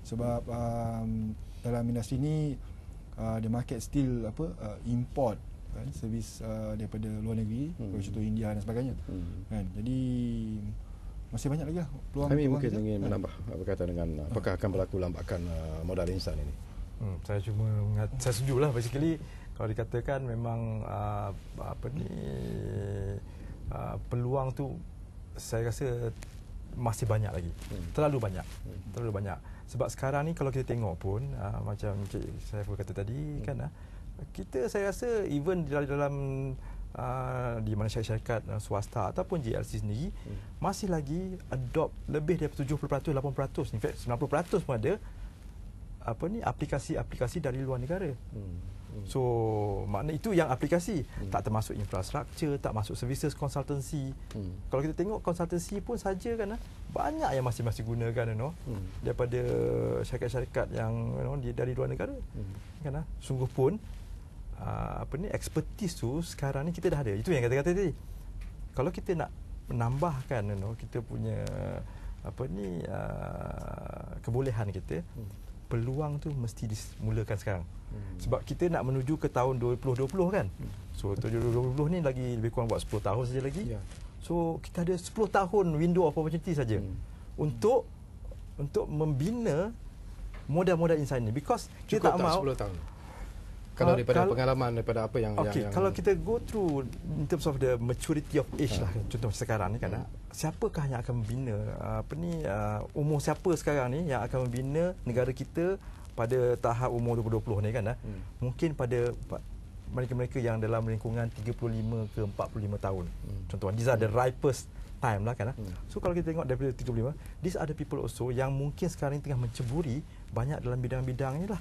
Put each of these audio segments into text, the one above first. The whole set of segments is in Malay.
Sebab dalam industri ni the market still import kan, servis daripada luar negeri, contoh India dan sebagainya. Kan. Jadi masih banyak lagi lah peluang. Kami mungkin ingin menambah berkaitan dengan apakah akan berlaku lambakan modal insan ini. Saya setujulah basically kalau dikatakan memang peluang tu saya rasa masih banyak lagi. Terlalu banyak. Sebab sekarang ni kalau kita tengok pun macam Encik saya pun kata tadi kan, kita saya rasa even dalam di mana syarikat swasta ataupun JLC sendiri masih lagi adopt lebih daripada 70%, 80%, in fact 90% pun ada aplikasi-aplikasi dari luar negara. So makna itu yang aplikasi, tak termasuk infrastruktur, tak masuk services consultancy. Kalau kita tengok consultancy pun saja kan, banyak yang masih gunakan daripada syarikat-syarikat yang dari luar negara. Kan, sungguh pun expertise tu sekarang ni kita dah ada. Itu yang kata-kata tadi. Kalau kita nak menambahkan kita punya kebolehan kita, peluang tu mesti dimulakan sekarang. Sebab kita nak menuju ke tahun 2020 kan. So 2020 ni lagi lebih kurang buat 10 tahun saja lagi. So kita ada 10 tahun window of opportunity saja untuk membina modal-modal insan ni, because kita tak mahu 10 tahun. Kalau daripada pengalaman daripada apa yang kalau kita go through in terms of the maturity of age lah, contoh sekarang ni kan, siapakah yang akan membina umur siapa sekarang ni yang akan membina negara kita pada tahap umur 2020 ni kan, mungkin pada mereka-mereka yang dalam lingkungan 35 ke 45 tahun. Contoh, these are the ripest time lah kan. So kalau kita tengok daripada 35, these are the people also yang mungkin sekarang ni tengah menceburi banyak dalam bidang-bidang ni lah.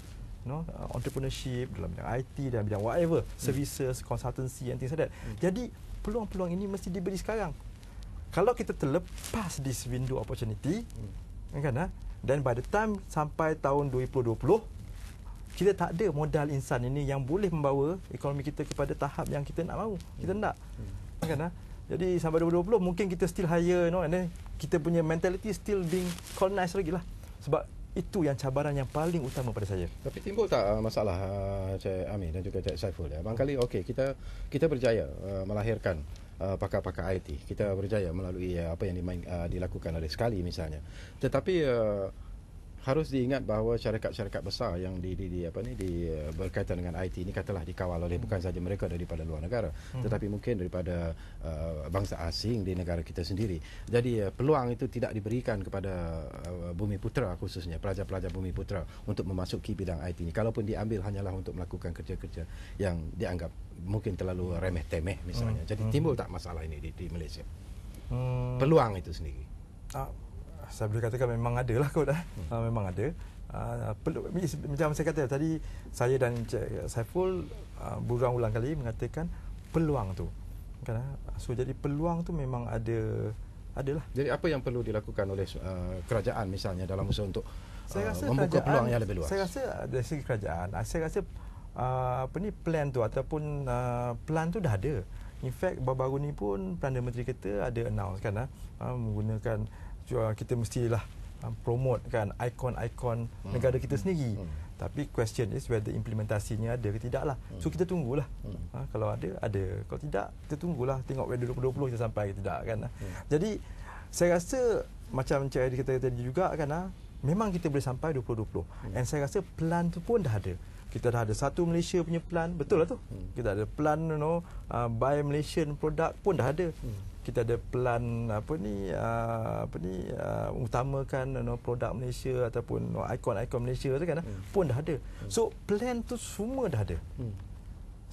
Entrepreneurship, dalam bidang IT, dalam bidang whatever, services, consultancy and things like that. Jadi peluang-peluang ini mesti diberi sekarang. Kalau kita terlepas this window opportunity, kan, dan by the time sampai tahun 2020, kita tak ada modal insan ini yang boleh membawa ekonomi kita kepada tahap yang kita nak mahu. Kita nak. Kan, jadi sampai 2020 mungkin kita still hire, and then kita punya mentality still being colonized lagi lah. Sebab itu yang cabaran yang paling utama pada saya. Tapi timbul tak masalah Cik Amin dan juga Cik Saiful ya? Barangkali kita berjaya melahirkan pakar-pakar IT. Kita berjaya melalui apa yang dilakukan oleh Sekali misalnya. Tetapi harus diingat bahawa syarikat-syarikat besar yang berkaitan dengan IT ini katalah dikawal oleh bukan saja mereka daripada luar negara, tetapi mungkin daripada bangsa asing di negara kita sendiri. Jadi peluang itu tidak diberikan kepada Bumi Putra, khususnya pelajar-pelajar Bumi Putra, untuk memasuki bidang IT ini. Kalaupun diambil hanyalah untuk melakukan kerja-kerja yang dianggap mungkin terlalu remeh-temeh misalnya. Jadi timbul tak masalah ini di Malaysia? Peluang itu sendiri. Saya boleh katakan memang ada lah kot. Memang ada. Macam saya kata tadi, saya dan Encik Saiful berulang-ulang kali mengatakan peluang tu. So jadi peluang tu memang adalah. Jadi apa yang perlu dilakukan oleh kerajaan misalnya dalam usaha untuk membuka peluang yang lebih luas? Saya rasa dari segi kerajaan, saya rasa plan tu ataupun plan tu dah ada. In fact baru-baru ni pun Perdana Menteri kita ada announce kan, menggunakan kita mestilah promote kan ikon-ikon negara kita sendiri. Tapi question is whether implementasinya ada ke tidak lah. So kita tunggulah. Kalau ada. Kalau tidak, kita tunggulah tengok whether 2020 kita sampai ke tidak kan. Jadi saya rasa macam Encik Adi kata tadi juga kan, memang kita boleh sampai 2020. And saya rasa plan tu pun dah ada. Kita dah ada satu Malaysia punya plan, betul lah tu. Kita ada plan buy Malaysian product pun dah ada. Kita ada plan utamakan produk Malaysia ataupun ikon-ikon Malaysia tu kan, pun dah ada. So plan tu semua dah ada.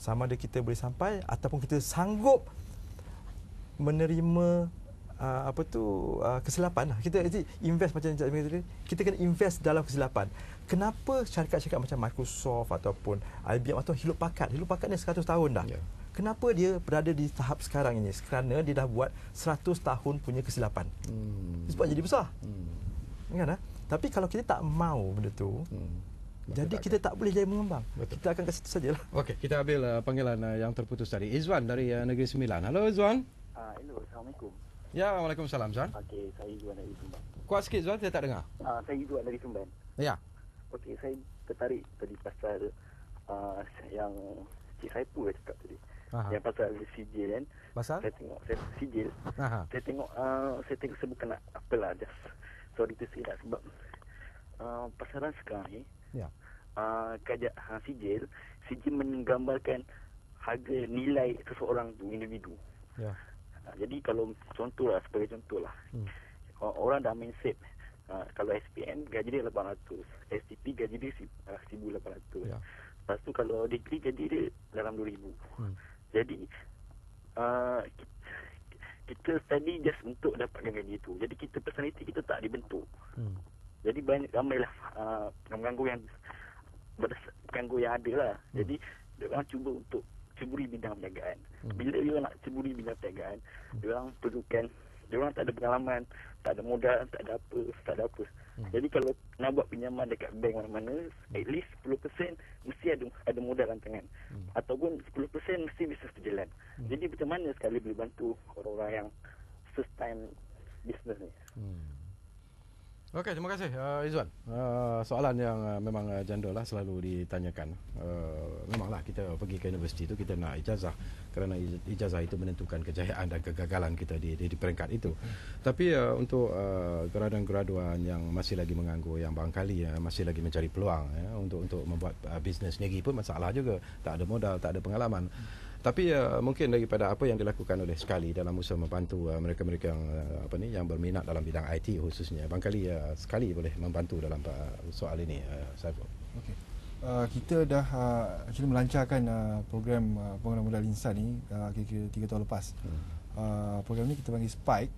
Sama ada kita boleh sampai ataupun kita sanggup menerima kesilapan lah. Kita invest macam kita kena invest dalam kesilapan. Kenapa syarikat-syarikat macam Microsoft ataupun IBM atau Hewlett Packard ni 100 tahun dah. Kenapa dia berada di tahap sekarang ini? Kerana dia dah buat 100 tahun punya kesilapan. Sebab jadi besar. Kan? Tapi kalau kita tak mau benda tu, jadi kita tak boleh jaya mengembang. Betul. Kita akan ke situ sajalah. Okey, kita ambil panggilan yang terputus tadi. Izwan dari Negeri Sembilan. Halo Izwan. Hello, Assalamualaikum. Ya, Waalaikumsalam Izwan. Okey, saya Izwan dari Sumban. Kuat sikit Izwan, saya tak dengar. Saya Izwan dari Sumban. Ya. Okey, saya tertarik tadi pasal yang Cik Saipul cakap tadi. Aha. Yang pasal sijil kan. Pasal? Saya sijil. Aha. Saya tengok saya bukan nak apalah, just sorry to say lah, sebab pasaran sekarang ni Ya. sijil menggambarkan harga nilai seseorang tu, individu. Ya. Jadi kalau sebagai contoh lah, orang dah main set, kalau SPM gaji dia 800, STP gaji dia 1,800. Ya. Lepas tu kalau degree gaji dia dalam 2,000. Jadi kita study just untuk dapatkan gaji itu. Jadi kita personality kita tak dibentuk. Jadi ramailah penganggur yang ada lah. Jadi dia orang cuba untuk ceburi bidang perniagaan. Bila dia nak ceburi bidang perniagaan, dia orang perlukan, dia orang tak ada pengalaman, tak ada modal, tak ada apa. Jadi kalau nak buat pinjaman dekat bank mana-mana, at least 10% mesti ada modal rantangan. Ataupun 10% mesti bisnes berjalan. Jadi macam mana sekali boleh bantu orang-orang yang first time business ni? Okey, terima kasih Izwan. Soalan yang memang jandul lah, selalu ditanyakan. Memanglah kita pergi ke universiti itu kita nak ijazah, kerana ijazah itu menentukan kejayaan dan kegagalan kita di peringkat itu. Tapi untuk graduan-graduan yang masih lagi menganggur, yang barangkali masih lagi mencari peluang untuk membuat bisnes sendiri pun masalah juga. Tak ada modal, tak ada pengalaman. Tapi mungkin daripada apa yang dilakukan oleh Sekali dalam usaha membantu mereka-mereka yang berminat dalam bidang IT khususnya, barangkali Sekali boleh membantu dalam soal ini, Saiful. Okey. Kita dah actually melancarkan program pengenalan modal insan ni kira-kira 3 tahun lepas. Program ni kita panggil Spike,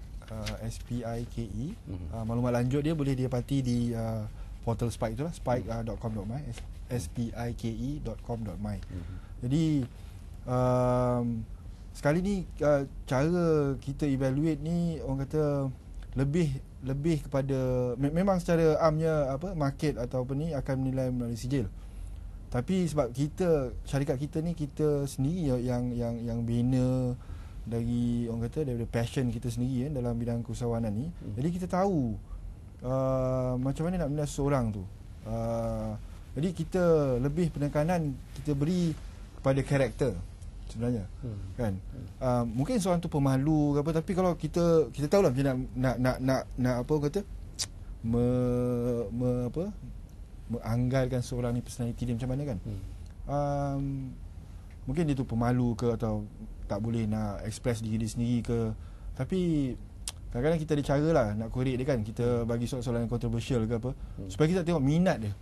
SPIKE. Maklumat lanjut dia boleh didapati di portal Spike itulah, spike.com.my, spike.com.my. Jadi sekali ni cara kita evaluate ni, orang kata lebih kepada memang secara amnya market atau ni akan menilai melalui sijil. Tapi sebab syarikat kita ni kita sendiri yang bina dari, orang kata, daripada passion kita sendiri dalam bidang keusahawanan ni. Jadi kita tahu macam mana nak menilai seseorang tu. Jadi kita lebih penekanan kita beri kepada karakter sebenarnya, kan. Mungkin seorang tu pemalu ke apa, tapi kalau kita tahulah macam nak apa kata menganggarkan seorang ni, personality dia macam mana, kan. Mungkin dia tu pemalu ke, atau tak boleh nak express diri dia sendiri ke. Tapi kadang-kadang kita ada cara lah nak korek dia, kan. Kita bagi soalan-soalan yang controversial ke apa, supaya kita tengok minat dia,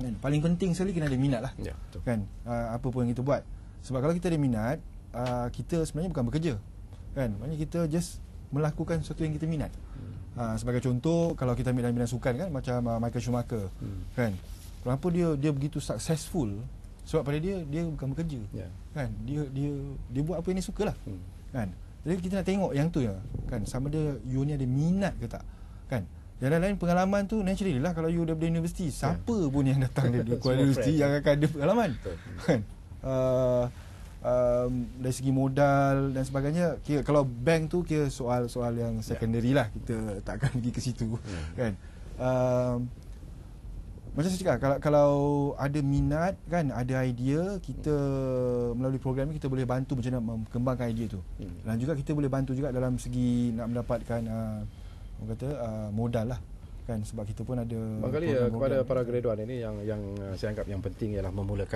kan. Paling penting sekali kena ada minat lah, Ya, kan. Apa pun yang kita buat. Sebab kalau kita ada minat, kita sebenarnya bukan bekerja, kan. Maknanya kita just melakukan sesuatu yang kita minat. Sebagai contoh, kalau kita ambil dalam bidang sukan, kan, macam Michael Schumacher, kan. Kenapa dia begitu successful? Sebab pada dia bukan bekerja, kan. Dia buat apa yang dia suka lah, kan. Jadi kita nak tengok yang tu, kan, sama dia you ni ada minat ke tak, kan. Yang lain pengalaman tu naturally lah. Kalau you daripada universiti, siapa pun yang datang dari Kuala Universiti yang akan ada pengalaman, kan. Dari segi modal dan sebagainya, kalau bank tu kira soal yang secondary lah, kita takkan pergi ke situ, kan. Macam saya cakap, kalau ada minat, kan, ada idea, kita melalui program ni kita boleh bantu macam mana mengembangkan idea tu. Dan juga kita boleh bantu juga dalam segi nak mendapatkan orang kata modal lah, kan. Sebab kita pun ada Barangkali kepada para graduan ini yang saya anggap yang penting ialah memulakan